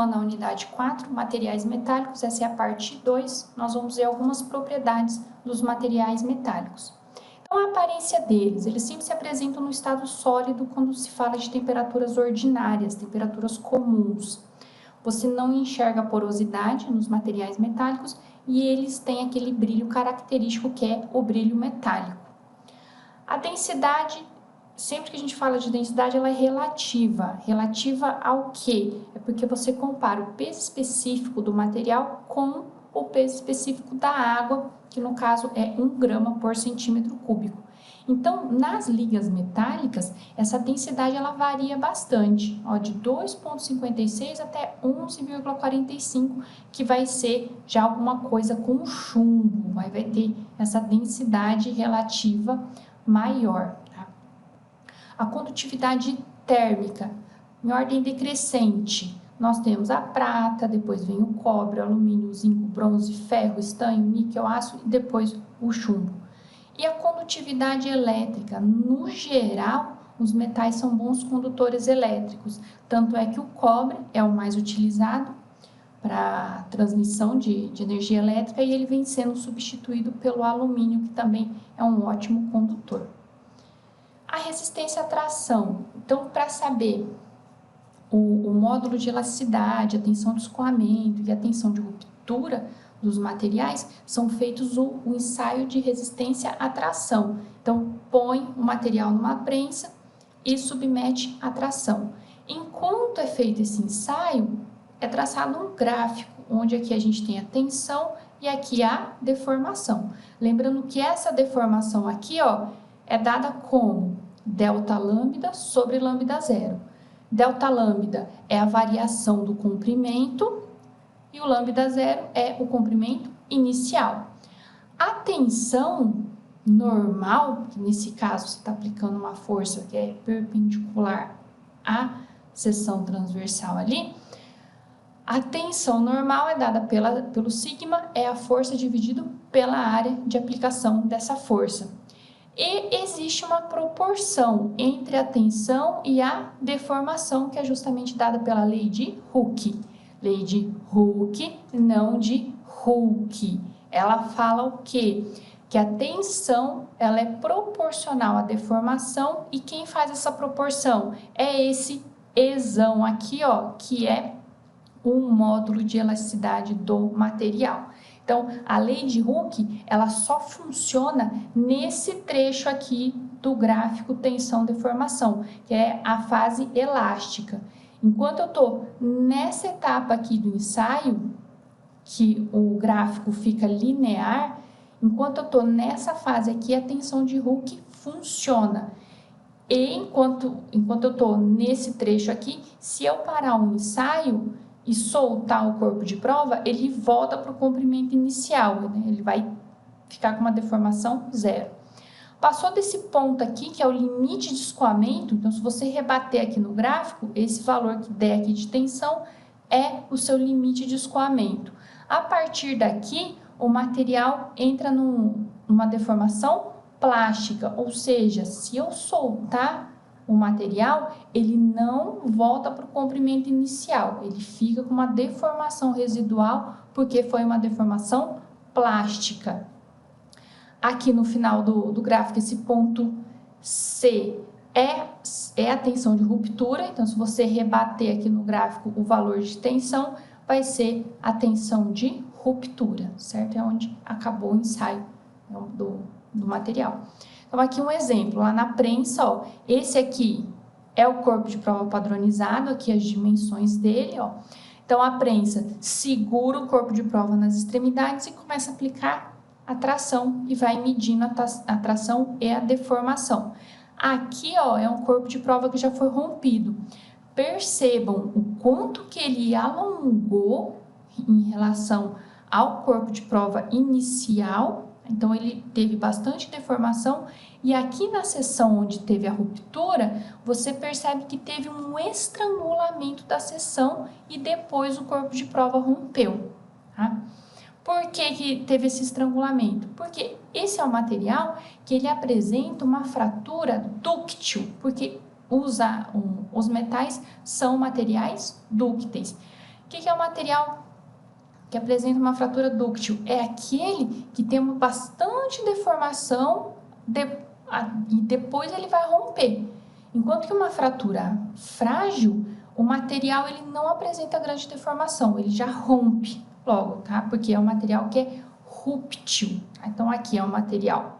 Na unidade 4, materiais metálicos, essa é a parte 2, nós vamos ver algumas propriedades dos materiais metálicos. Então, a aparência deles, eles sempre se apresentam no estado sólido quando se fala de temperaturas ordinárias, temperaturas comuns. Você não enxerga porosidade nos materiais metálicos e eles têm aquele brilho característico que é o brilho metálico. A densidade, sempre que a gente fala de densidade, ela é relativa. Relativa ao quê? É porque você compara o peso específico do material com o peso específico da água, que no caso é 1 grama por centímetro cúbico. Então, nas ligas metálicas, essa densidade ela varia bastante, ó, de 2,56 até 11,45, que vai ser já alguma coisa com chumbo, vai ter essa densidade relativa maior. Tá? A condutividade térmica, em ordem decrescente, nós temos a prata, depois vem o cobre, alumínio, zinco, bronze, ferro, estanho, níquel, aço e depois o chumbo. E a condutividade elétrica, no geral, os metais são bons condutores elétricos, tanto é que o cobre é o mais utilizado para transmissão de energia elétrica e ele vem sendo substituído pelo alumínio, que também é um ótimo condutor. A resistência à tração, então, para saber o módulo de elasticidade, a tensão de escoamento e a tensão de ruptura dos materiais, são feitos o ensaio de resistência à tração. Então, põe o material numa prensa e submete à tração. Enquanto é feito esse ensaio, é traçado um gráfico, onde aqui a gente tem a tensão e aqui a deformação. Lembrando que essa deformação aqui, ó, é dada como delta lambda sobre lambda zero. Delta lambda é a variação do comprimento e o lambda zero é o comprimento inicial. A tensão normal, que nesse caso você está aplicando uma força que é perpendicular à seção transversal ali, a tensão normal é dada pelo sigma, é a força dividido pela área de aplicação dessa força. E existe uma proporção entre a tensão e a deformação, que é justamente dada pela lei de Hooke. Lei de Hooke, não de Hooke. Ela fala o quê? Que a tensão ela é proporcional à deformação e quem faz essa proporção é esse Ezão aqui, ó, que é um módulo de elasticidade do material. Então, a lei de Hooke, ela só funciona nesse trecho aqui do gráfico tensão-deformação, que é a fase elástica. Enquanto eu estou nessa etapa aqui do ensaio, que o gráfico fica linear, enquanto eu estou nessa fase aqui, a tensão de Hooke funciona. E enquanto eu estou nesse trecho aqui, se eu parar um ensaio e soltar o corpo de prova, ele volta para o comprimento inicial, né? Ele vai ficar com uma deformação zero. Passou desse ponto aqui, que é o limite de escoamento, então se você rebater aqui no gráfico, esse valor que der aqui de tensão é o seu limite de escoamento. A partir daqui, o material entra numa deformação plástica, ou seja, se eu soltar o material, ele não volta para o comprimento inicial, ele fica com uma deformação residual, porque foi uma deformação plástica. Aqui no final do gráfico, esse ponto C é a tensão de ruptura, então se você rebater aqui no gráfico o valor de tensão, vai ser a tensão de ruptura, certo? É onde acabou o ensaio do material. Então, aqui um exemplo, lá na prensa, ó, esse aqui é o corpo de prova padronizado, aqui as dimensões dele, ó. Então, a prensa segura o corpo de prova nas extremidades e começa a aplicar a tração e vai medindo a tração e a deformação. Aqui, ó, é um corpo de prova que já foi rompido. Percebam o quanto que ele alongou em relação ao corpo de prova inicial. Então, ele teve bastante deformação e aqui na seção onde teve a ruptura, você percebe que teve um estrangulamento da seção e depois o corpo de prova rompeu. Tá? Por que teve esse estrangulamento? Porque esse é um material que ele apresenta uma fratura dúctil, porque os metais são materiais dúcteis. O que é o material que apresenta uma fratura dúctil? É aquele que tem bastante deformação e depois ele vai romper. Enquanto que uma fratura frágil, o material ele não apresenta grande deformação, ele já rompe logo, tá? Porque é um material que é rúptil. Então, aqui é um material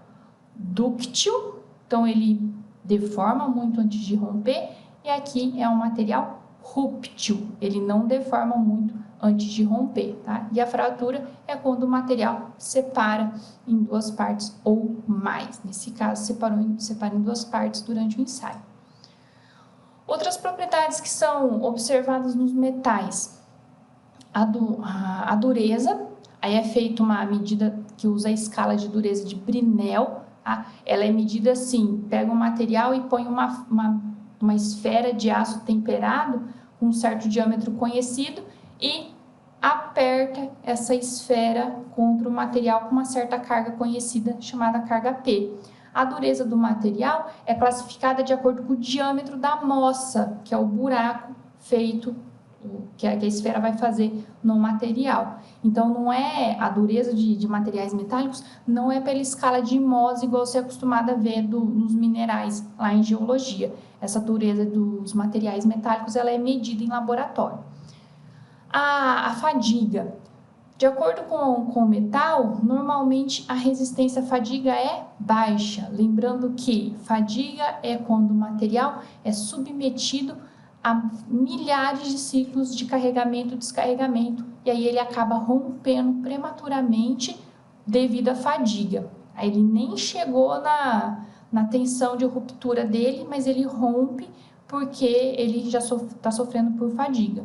dúctil, então ele deforma muito antes de romper, e aqui é um material rúptil, ele não deforma muito antes de romper, tá? E a fratura é quando o material separa em duas partes ou mais. Nesse caso, separa em duas partes durante o ensaio. Outras propriedades que são observadas nos metais. A dureza, aí é feita uma medida que usa a escala de dureza de Brinell, tá? Ela é medida assim, pega um material e põe uma esfera de aço temperado com um certo diâmetro conhecido e aperta essa esfera contra o material com uma certa carga conhecida, chamada carga P. A dureza do material é classificada de acordo com o diâmetro da moça, que é o buraco feito, que a esfera vai fazer no material. Então, não é a dureza de materiais metálicos, não é pela escala de Mohs, igual você é acostumado a ver nos minerais lá em geologia. Essa dureza dos materiais metálicos ela é medida em laboratório. A fadiga. De acordo com o metal, normalmente a resistência à fadiga é baixa. Lembrando que fadiga é quando o material é submetido a milhares de ciclos de carregamento e descarregamento, e aí ele acaba rompendo prematuramente devido à fadiga. Aí ele nem chegou na tensão de ruptura dele, mas ele rompe porque ele já está sofrendo por fadiga.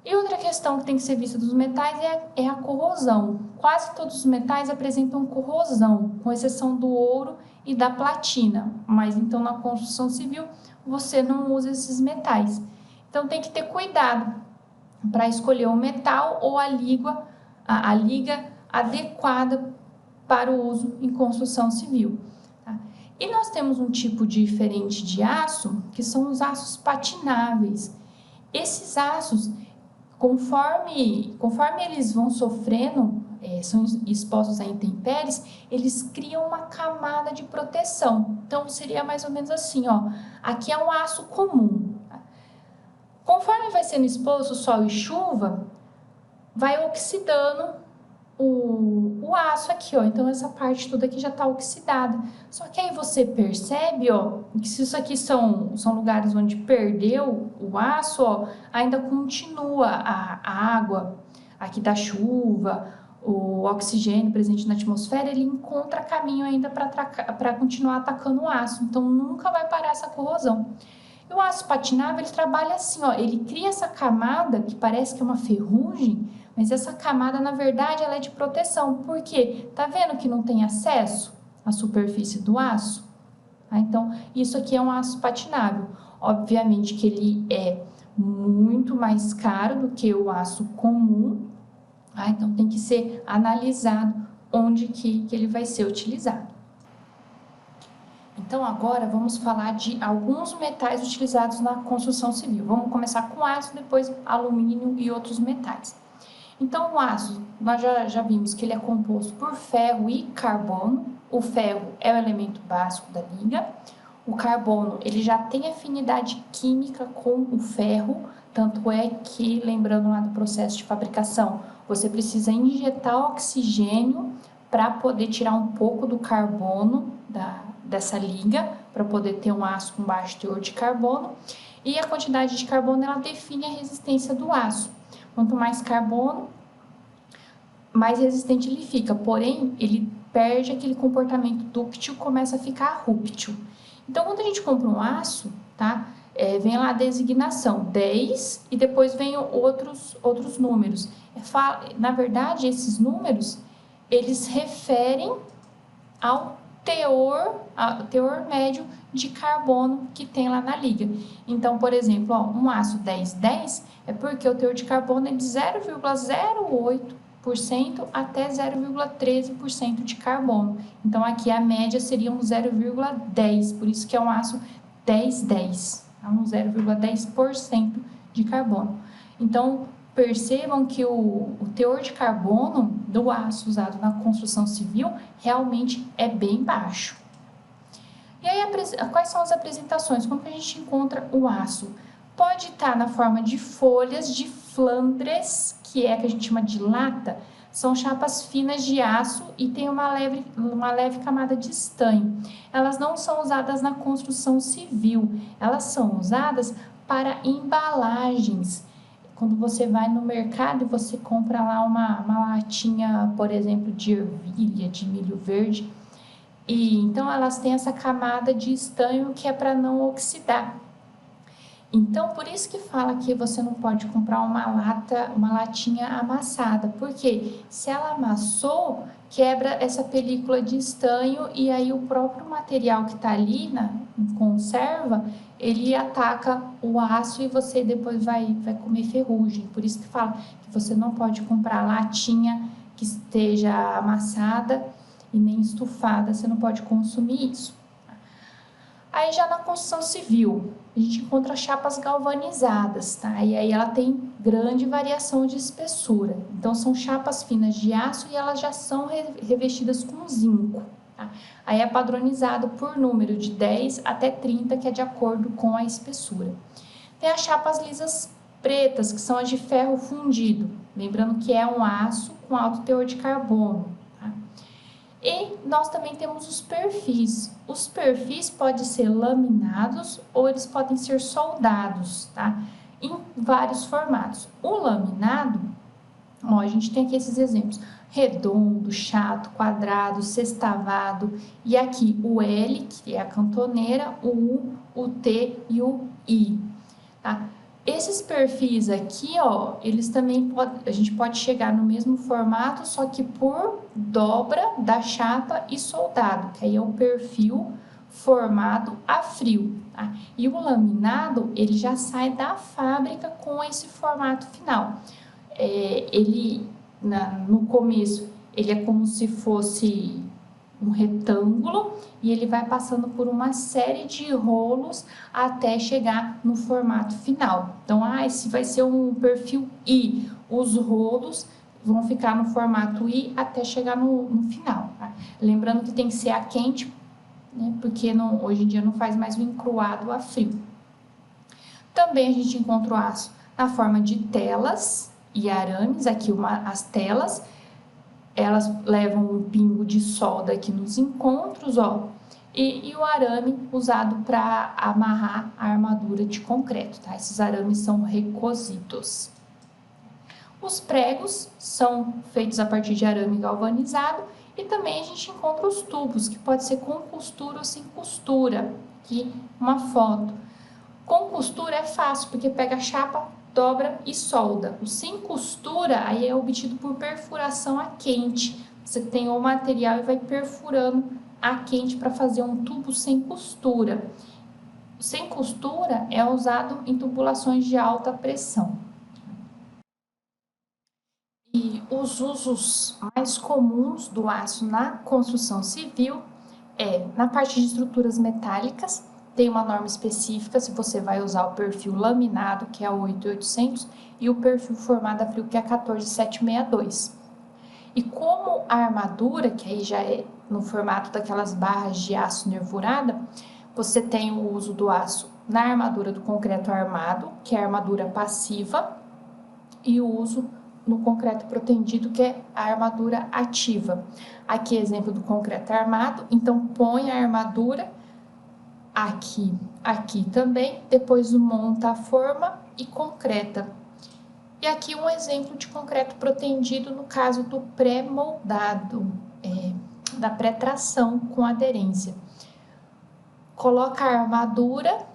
E outra questão que tem que ser vista dos metais é a corrosão. Quase todos os metais apresentam corrosão, com exceção do ouro e da platina. Mas então na construção civil você não usa esses metais. Então tem que ter cuidado para escolher o metal ou a liga adequada para o uso em construção civil. Tá? E nós temos um tipo diferente de aço, que são os aços patináveis. Esses aços, conforme eles vão sofrendo, são expostos a intempéries, eles criam uma camada de proteção. Então, seria mais ou menos assim, ó. Aqui é um aço comum. Conforme vai sendo exposto sol e chuva, vai oxidando o aço aqui, ó. Então, essa parte toda aqui já está oxidada. Só que aí você percebe, ó, que se isso aqui são lugares onde perdeu o aço, ó, ainda continua a água aqui da chuva, o oxigênio presente na atmosfera, ele encontra caminho ainda para continuar atacando o aço. Então, nunca vai parar essa corrosão. E o aço patinável, ele trabalha assim, ó, ele cria essa camada que parece que é uma ferrugem, mas essa camada, na verdade, ela é de proteção. Por quê? Tá vendo que não tem acesso à superfície do aço? Então, isso aqui é um aço patinável. Obviamente que ele é muito mais caro do que o aço comum, então tem que ser analisado onde que ele vai ser utilizado. Então, agora vamos falar de alguns metais utilizados na construção civil. Vamos começar com aço, depois alumínio e outros metais. Então, o aço, nós já vimos que ele é composto por ferro e carbono. O ferro é o elemento básico da liga. O carbono, ele já tem afinidade química com o ferro, tanto é que, lembrando lá do processo de fabricação, você precisa injetar oxigênio para poder tirar um pouco do carbono dessa liga, para poder ter um aço com baixo teor de carbono. E a quantidade de carbono, ela define a resistência do aço. Quanto mais carbono, mais resistente ele fica, porém, ele perde aquele comportamento dúctil, começa a ficar rúptil. Então, quando a gente compra um aço, tá? Vem lá a designação 10 e depois vem outros números. Na verdade, esses números, eles referem ao teor médio de carbono que tem lá na liga. Então, por exemplo, ó, um aço 1010 é porque o teor de carbono é de 0,08% até 0,13% de carbono. Então, aqui a média seria um 0,10, por isso que é um aço 1010, um 0,10% de carbono. Então, percebam que o teor de carbono do aço usado na construção civil realmente é bem baixo. E aí, quais são as apresentações? Como que a gente encontra o aço? Pode estar na forma de folhas de Flandres, que é a que a gente chama de lata, são chapas finas de aço e tem uma leve camada de estanho. Elas não são usadas na construção civil, elas são usadas para embalagens. Quando você vai no mercado e você compra lá uma latinha, por exemplo, de ervilha, de milho verde, e então elas têm essa camada de estanho que é para não oxidar. Então, por isso que fala que você não pode comprar uma latinha amassada, porque se ela amassou, quebra essa película de estanho e aí o próprio material que está ali em conserva, ele ataca o aço e você depois vai comer ferrugem. Por isso que fala que você não pode comprar latinha que esteja amassada e nem estufada, você não pode consumir isso. Aí já na construção civil, a gente encontra chapas galvanizadas, tá? E aí ela tem grande variação de espessura. Então são chapas finas de aço e elas já são revestidas com zinco, tá? Aí é padronizado por número de 10 até 30, que é de acordo com a espessura. Tem as chapas lisas pretas, que são as de ferro fundido, lembrando que é um aço com alto teor de carbono. E nós também temos os perfis. Os perfis podem ser laminados ou eles podem ser soldados, tá? Em vários formatos. O laminado, ó, a gente tem aqui esses exemplos: redondo, chato, quadrado, sextavado. E aqui o L, que é a cantoneira, o U, o T e o I, tá? Esses perfis aqui, ó, eles também a gente pode chegar no mesmo formato, só que por dobra da chapa e soldado, que aí é o perfil formado a frio, tá? E o laminado, ele já sai da fábrica com esse formato final. No começo, ele é como se fosse um retângulo e ele vai passando por uma série de rolos até chegar no formato final. Então, esse vai ser um perfil I, os rolos vão ficar no formato I até chegar no final, tá? Lembrando que tem que ser a quente, né, porque hoje em dia não faz mais o encruado a frio. Também a gente encontra o aço na forma de telas e arames, aqui as telas, elas levam um pingo de solda aqui nos encontros, ó, e o arame usado para amarrar a armadura de concreto, tá? Esses arames são recosidos. Os pregos são feitos a partir de arame galvanizado e também a gente encontra os tubos, que pode ser com costura ou sem costura. Aqui uma foto. Com costura é fácil, porque pega a chapa, dobra e solda. O sem costura aí é obtido por perfuração a quente. Você tem o material e vai perfurando a quente para fazer um tubo sem costura. O sem costura é usado em tubulações de alta pressão. E os usos mais comuns do aço na construção civil na parte de estruturas metálicas. Tem uma norma específica se você vai usar o perfil laminado, que é o 8800, e o perfil formado a frio, que é 14762. E como a armadura, que aí já é no formato daquelas barras de aço nervurada, você tem o uso do aço na armadura do concreto armado, que é a armadura passiva, e o uso no concreto protendido, que é a armadura ativa. Aqui exemplo do concreto armado, então põe a armadura aqui também, depois monta a forma e concreta. E aqui um exemplo de concreto protendido no caso do pré-moldado, da pré-tração com aderência. Coloca a armadura,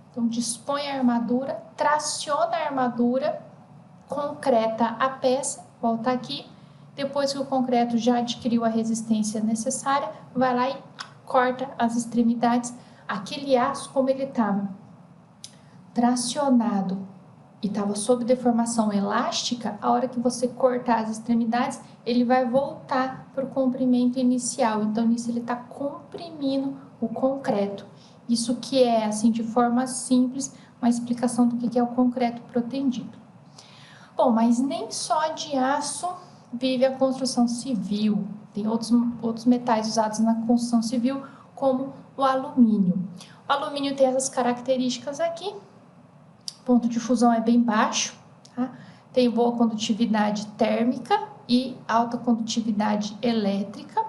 então dispõe a armadura, traciona a armadura, concreta a peça, volta aqui, depois que o concreto já adquiriu a resistência necessária, vai lá e corta as extremidades. Aquele aço, como ele estava tracionado e estava sob deformação elástica, a hora que você cortar as extremidades, ele vai voltar para o comprimento inicial. Então, nisso ele está comprimindo o concreto. Isso que é, assim, de forma simples, uma explicação do que é o concreto protendido. Bom, mas nem só de aço vive a construção civil. Tem outros metais usados na construção civil, como o alumínio. O alumínio tem essas características aqui. O ponto de fusão é bem baixo, tá? Tem boa condutividade térmica e alta condutividade elétrica.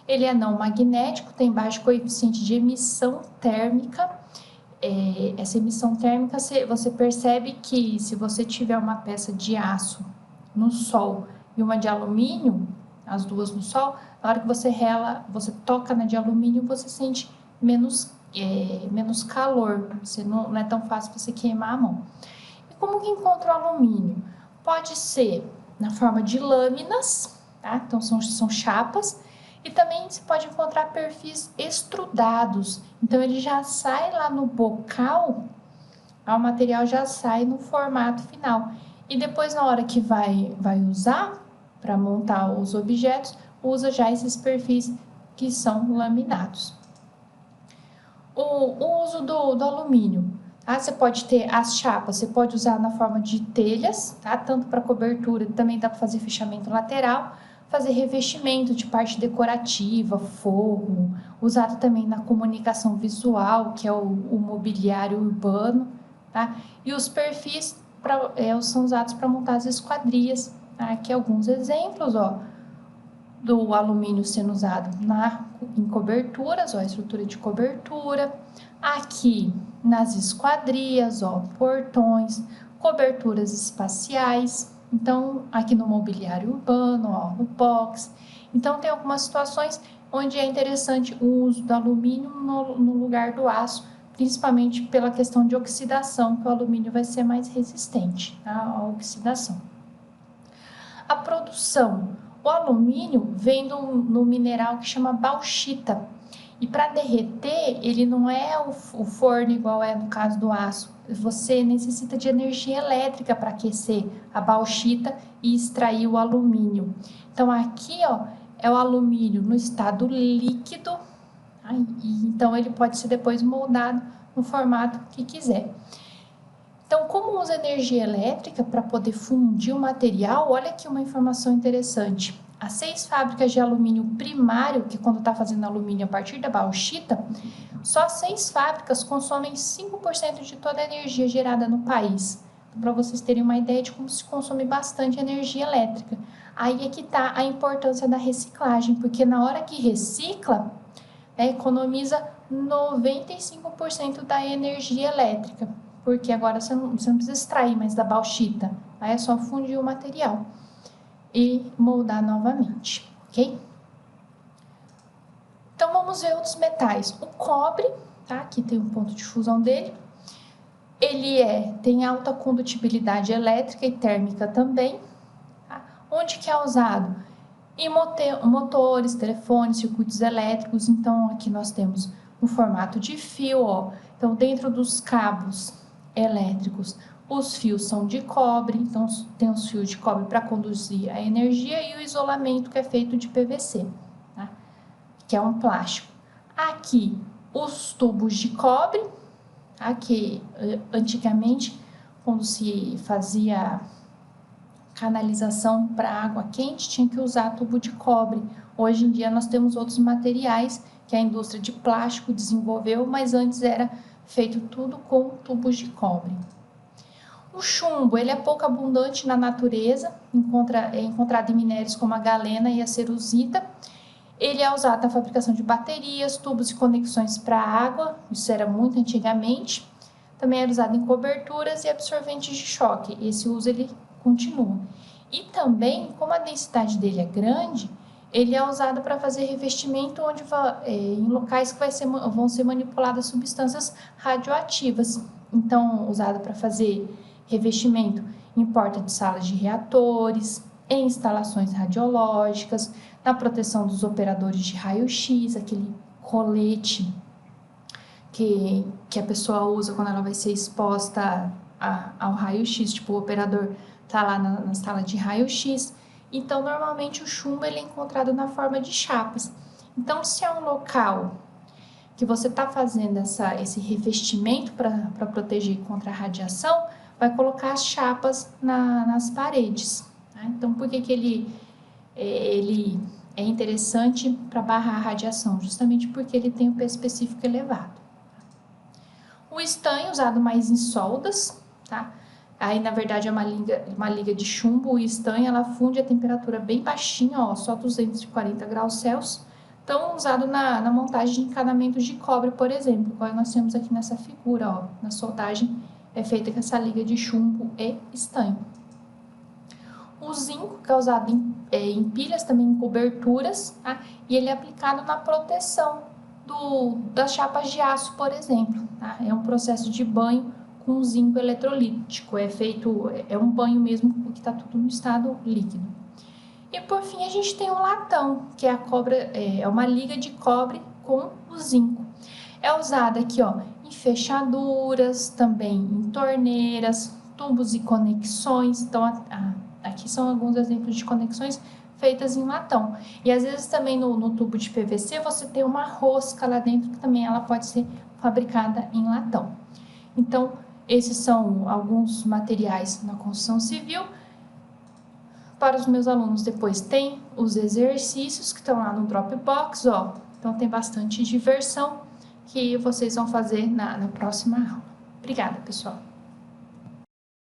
Ele é não magnético, tem baixo coeficiente de emissão térmica. Essa emissão térmica, você percebe que se você tiver uma peça de aço no sol e uma de alumínio, as duas no sol, na hora que você você toca na de alumínio, você sente menos calor, não é tão fácil você queimar a mão. E como que encontra o alumínio? Pode ser na forma de lâminas, tá? Então são chapas, e também se pode encontrar perfis extrudados. Então ele já sai lá no bocal, o material já sai no formato final. E depois, na hora que vai usar para montar os objetos, usa já esses perfis que são laminados. O uso do alumínio, tá? Você pode ter as chapas, você pode usar na forma de telhas, tá? Tanto para cobertura, também dá para fazer fechamento lateral, fazer revestimento de parte decorativa, forro, usado também na comunicação visual, que é o mobiliário urbano, tá? E os perfis são usados para montar as esquadrias, tá? Aqui alguns exemplos, ó, do alumínio sendo usado em coberturas, ó, a estrutura de cobertura, aqui nas esquadrias, ó, portões, coberturas espaciais. Então, aqui no mobiliário urbano, ó, no box. Então, tem algumas situações onde é interessante o uso do alumínio no lugar do aço, principalmente pela questão de oxidação, que o alumínio vai ser mais resistente, tá, à oxidação. A produção. O alumínio vem no mineral que chama bauxita. E para derreter, ele não é o forno igual é no caso do aço. Você necessita de energia elétrica para aquecer a bauxita e extrair o alumínio. Então, aqui, ó, é o alumínio no estado líquido. Então, ele pode ser depois moldado no formato que quiser. Então, como usa energia elétrica para poder fundir o material, olha aqui uma informação interessante. As 6 fábricas de alumínio primário, que quando está fazendo alumínio a partir da bauxita, só 6 fábricas consomem 5% de toda a energia gerada no país. Então, para vocês terem uma ideia de como se consome bastante energia elétrica. Aí é que está a importância da reciclagem, porque na hora que recicla, economiza 95% da energia elétrica. Porque agora você não precisa extrair mais da bauxita, aí é só fundir o material e moldar novamente, ok? Então, vamos ver outros metais. O cobre, tá? Aqui tem um ponto de fusão dele. Ele tem alta condutibilidade elétrica e térmica também. Tá? Onde que é usado? Em motores, telefones, circuitos elétricos. Então, aqui nós temos um formato de fio, ó. Então, dentro dos cabos elétricos, os fios são de cobre, então tem os fios de cobre para conduzir a energia e o isolamento que é feito de PVC, tá? Que é um plástico. Aqui, os tubos de cobre, tá? Que antigamente, quando se fazia canalização para água quente, tinha que usar tubo de cobre. Hoje em dia nós temos outros materiais que a indústria de plástico desenvolveu, mas antes era feito tudo com tubos de cobre. O chumbo, ele é pouco abundante na natureza, é encontrado em minérios como a galena e a cerusita. Ele é usado na fabricação de baterias, tubos e conexões para água, isso era muito antigamente. Também era usado em coberturas e absorventes de choque, esse uso ele continua. E também, como a densidade dele é grande, ele é usado para fazer revestimento em locais que vão ser manipuladas substâncias radioativas. Então, usado para fazer revestimento em porta de salas de reatores, em instalações radiológicas, na proteção dos operadores de raio-x, aquele colete que a pessoa usa quando ela vai ser exposta ao raio-x, tipo o operador está lá na sala de raio-x. Então, normalmente o chumbo ele é encontrado na forma de chapas. Então, se é um local que você está fazendo esse revestimento para proteger contra a radiação, vai colocar as chapas nas paredes. Tá? Então, por que ele é interessante para barrar a radiação? Justamente porque ele tem um peso específico elevado. O estanho, usado mais em soldas, tá? Aí, na verdade, é uma liga de chumbo. O estanho, ela funde a temperatura bem baixinha, ó, só 240 graus Celsius. Então, usado na montagem de encanamentos de cobre, por exemplo, como nós temos aqui nessa figura, ó, na soldagem é feita com essa liga de chumbo e estanho. O zinco, que é usado em pilhas, também em coberturas, tá? E ele é aplicado na proteção das chapas de aço, por exemplo. Tá? É um processo de banho com zinco eletrolítico, é um banho mesmo, porque está tudo no estado líquido. E por fim, a gente tem o latão, que é uma liga de cobre com o zinco. É usada aqui, ó, em fechaduras, também em torneiras, tubos e conexões. Então, aqui são alguns exemplos de conexões feitas em latão. E às vezes também no tubo de PVC você tem uma rosca lá dentro que também ela pode ser fabricada em latão. Então, esses são alguns materiais na construção civil. Para os meus alunos depois tem os exercícios que estão lá no Dropbox, ó. Então tem bastante diversão que vocês vão fazer na próxima aula. Obrigada, pessoal.